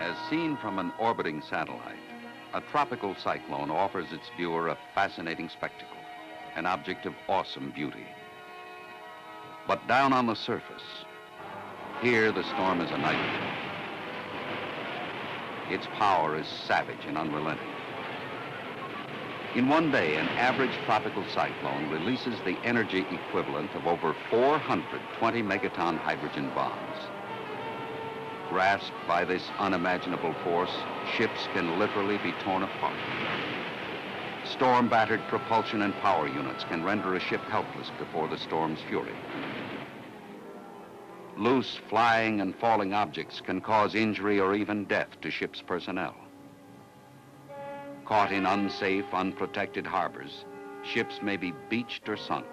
As seen from an orbiting satellite, a tropical cyclone offers its viewer a fascinating spectacle, an object of awesome beauty. But down on the surface, here the storm is a nightmare. Its power is savage and unrelenting. In one day, an average tropical cyclone releases the energy equivalent of over 420 megaton hydrogen bombs. Grasped by this unimaginable force, ships can literally be torn apart. Storm-battered propulsion and power units can render a ship helpless before the storm's fury. Loose flying and falling objects can cause injury or even death to ship's personnel. Caught in unsafe, unprotected harbors, ships may be beached or sunk.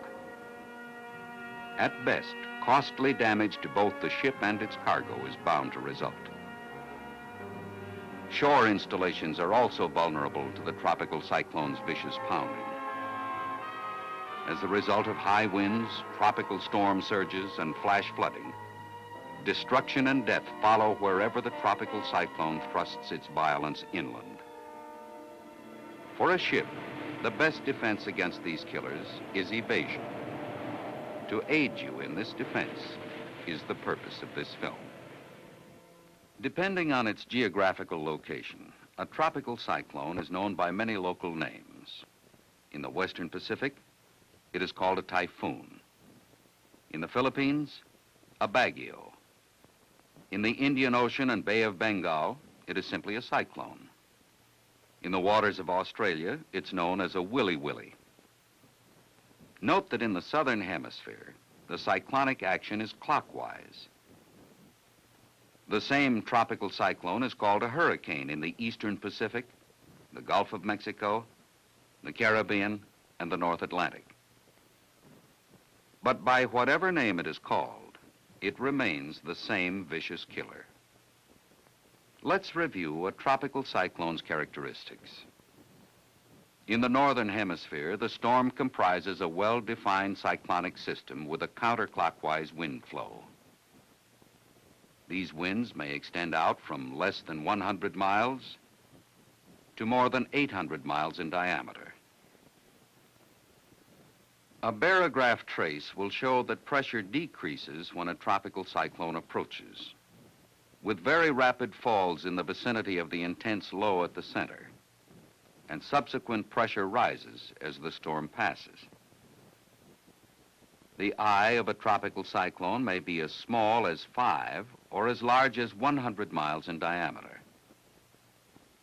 At best, costly damage to both the ship and its cargo is bound to result. Shore installations are also vulnerable to the tropical cyclone's vicious pounding. As a result of high winds, tropical storm surges, and flash flooding, destruction and death follow wherever the tropical cyclone thrusts its violence inland. For a ship, the best defense against these killers is evasion. To aid you in this defense is the purpose of this film. Depending on its geographical location, a tropical cyclone is known by many local names. In the Western Pacific, it is called a typhoon. In the Philippines, a bagyo. In the Indian Ocean and Bay of Bengal, it is simply a cyclone. In the waters of Australia, it's known as a willy-willy. Note that in the southern hemisphere, the cyclonic action is clockwise. The same tropical cyclone is called a hurricane in the eastern Pacific, the Gulf of Mexico, the Caribbean, and the North Atlantic. But by whatever name it is called, it remains the same vicious killer. Let's review a tropical cyclone's characteristics. In the northern hemisphere, the storm comprises a well-defined cyclonic system with a counterclockwise wind flow. These winds may extend out from less than 100 miles to more than 800 miles in diameter. A barograph trace will show that pressure decreases when a tropical cyclone approaches, with very rapid falls in the vicinity of the intense low at the center, and subsequent pressure rises as the storm passes. The eye of a tropical cyclone may be as small as 5 or as large as 100 miles in diameter.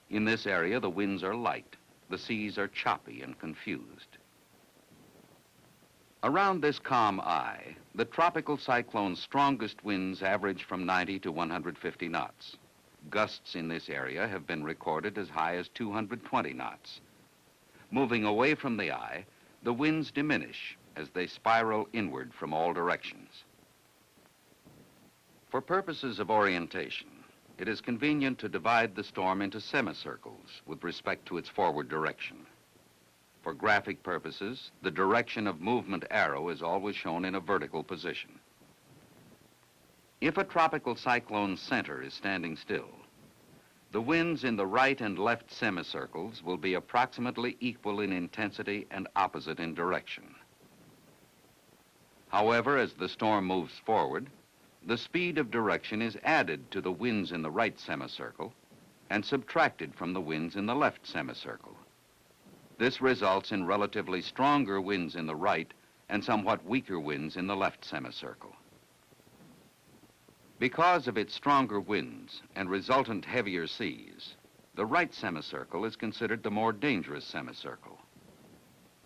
In this area, the winds are light, the seas are choppy and confused. Around this calm eye, the tropical cyclone's strongest winds average from 90 to 150 knots. Gusts in this area have been recorded as high as 220 knots. Moving away from the eye, the winds diminish as they spiral inward from all directions. For purposes of orientation, it is convenient to divide the storm into semicircles with respect to its forward direction. For graphic purposes, the direction of movement arrow is always shown in a vertical position. If a tropical cyclone's center is standing still, the winds in the right and left semicircles will be approximately equal in intensity and opposite in direction. However, as the storm moves forward, the speed of direction is added to the winds in the right semicircle and subtracted from the winds in the left semicircle. This results in relatively stronger winds in the right and somewhat weaker winds in the left semicircle. Because of its stronger winds and resultant heavier seas, the right semicircle is considered the more dangerous semicircle.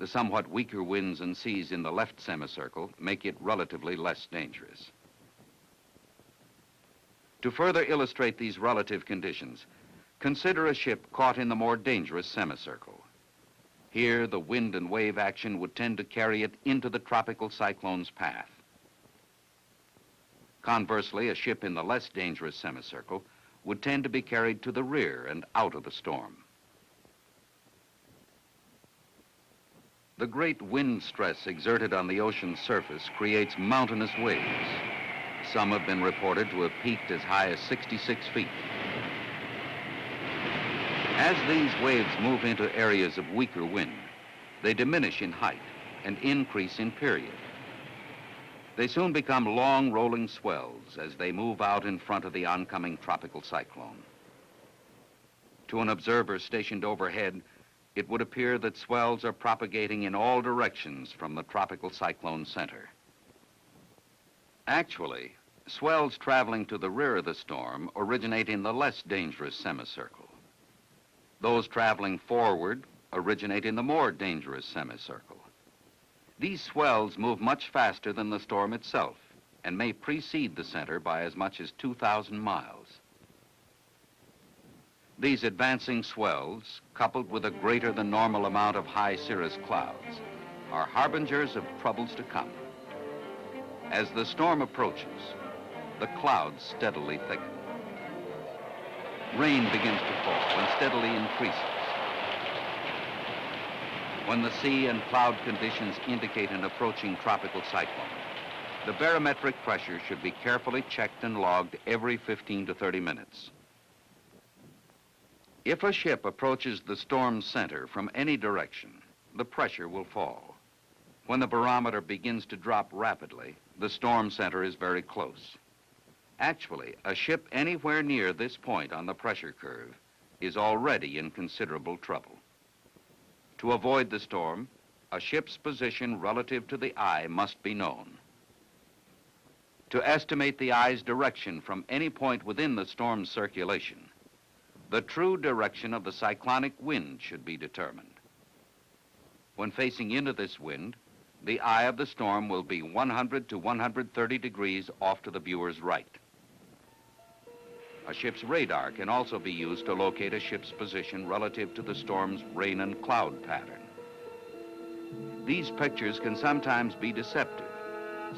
The somewhat weaker winds and seas in the left semicircle make it relatively less dangerous. To further illustrate these relative conditions, consider a ship caught in the more dangerous semicircle. Here, the wind and wave action would tend to carry it into the tropical cyclone's path. Conversely, a ship in the less dangerous semicircle would tend to be carried to the rear and out of the storm. The great wind stress exerted on the ocean's surface creates mountainous waves. Some have been reported to have peaked as high as 66 feet. As these waves move into areas of weaker wind, they diminish in height and increase in period. They soon become long rolling swells as they move out in front of the oncoming tropical cyclone. To an observer stationed overhead, it would appear that swells are propagating in all directions from the tropical cyclone center. Actually, swells traveling to the rear of the storm originate in the less dangerous semicircle. Those traveling forward originate in the more dangerous semicircle. These swells move much faster than the storm itself and may precede the center by as much as 2,000 miles. These advancing swells, coupled with a greater than normal amount of high cirrus clouds, are harbingers of troubles to come. As the storm approaches, the clouds steadily thicken. Rain begins to fall and steadily increases. When the sea and cloud conditions indicate an approaching tropical cyclone, the barometric pressure should be carefully checked and logged every 15 to 30 minutes. If a ship approaches the storm center from any direction, the pressure will fall. When the barometer begins to drop rapidly, the storm center is very close. Actually, a ship anywhere near this point on the pressure curve is already in considerable trouble. To avoid the storm, a ship's position relative to the eye must be known. To estimate the eye's direction from any point within the storm's circulation, the true direction of the cyclonic wind should be determined. When facing into this wind, the eye of the storm will be 100 to 130 degrees off to the viewer's right. A ship's radar can also be used to locate a ship's position relative to the storm's rain and cloud pattern. These pictures can sometimes be deceptive,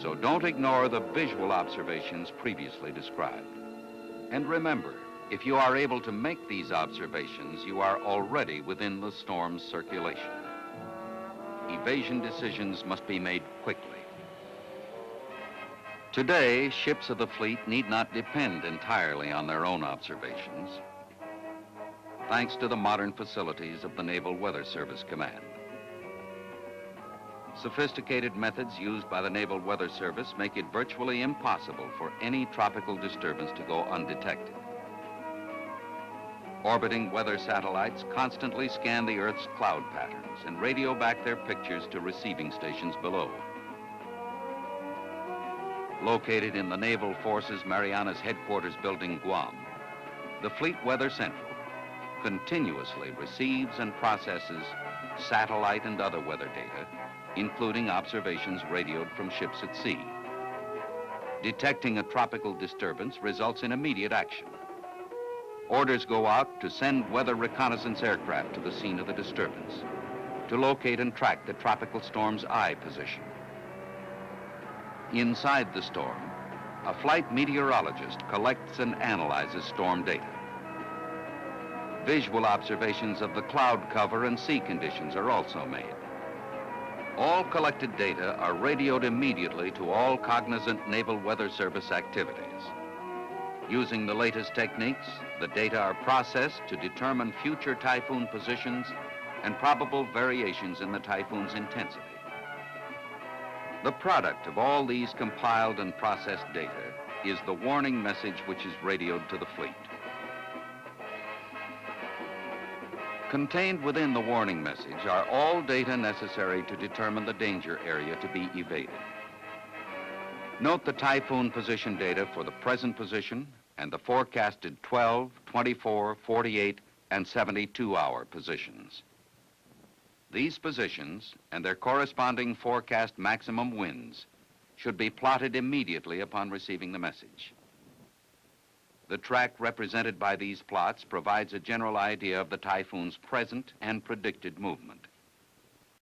so don't ignore the visual observations previously described. And remember, if you are able to make these observations, you are already within the storm's circulation. Evasion decisions must be made quickly. Today, ships of the fleet need not depend entirely on their own observations, thanks to the modern facilities of the Naval Weather Service Command. Sophisticated methods used by the Naval Weather Service make it virtually impossible for any tropical disturbance to go undetected. Orbiting weather satellites constantly scan the Earth's cloud patterns and radio back their pictures to receiving stations below. Located in the Naval Forces Marianas Headquarters Building, Guam, the Fleet Weather Central continuously receives and processes satellite and other weather data, including observations radioed from ships at sea. Detecting a tropical disturbance results in immediate action. Orders go out to send weather reconnaissance aircraft to the scene of the disturbance to locate and track the tropical storm's eye position. Inside the storm, a flight meteorologist collects and analyzes storm data. Visual observations of the cloud cover and sea conditions are also made. All collected data are radioed immediately to all cognizant Naval Weather Service activities. Using the latest techniques, the data are processed to determine future typhoon positions and probable variations in the typhoon's intensity. The product of all these compiled and processed data is the warning message which is radioed to the fleet. Contained within the warning message are all data necessary to determine the danger area to be evaded. Note the typhoon position data for the present position and the forecasted 12, 24, 48, and 72-hour positions. These positions and their corresponding forecast maximum winds should be plotted immediately upon receiving the message. The track represented by these plots provides a general idea of the typhoon's present and predicted movement.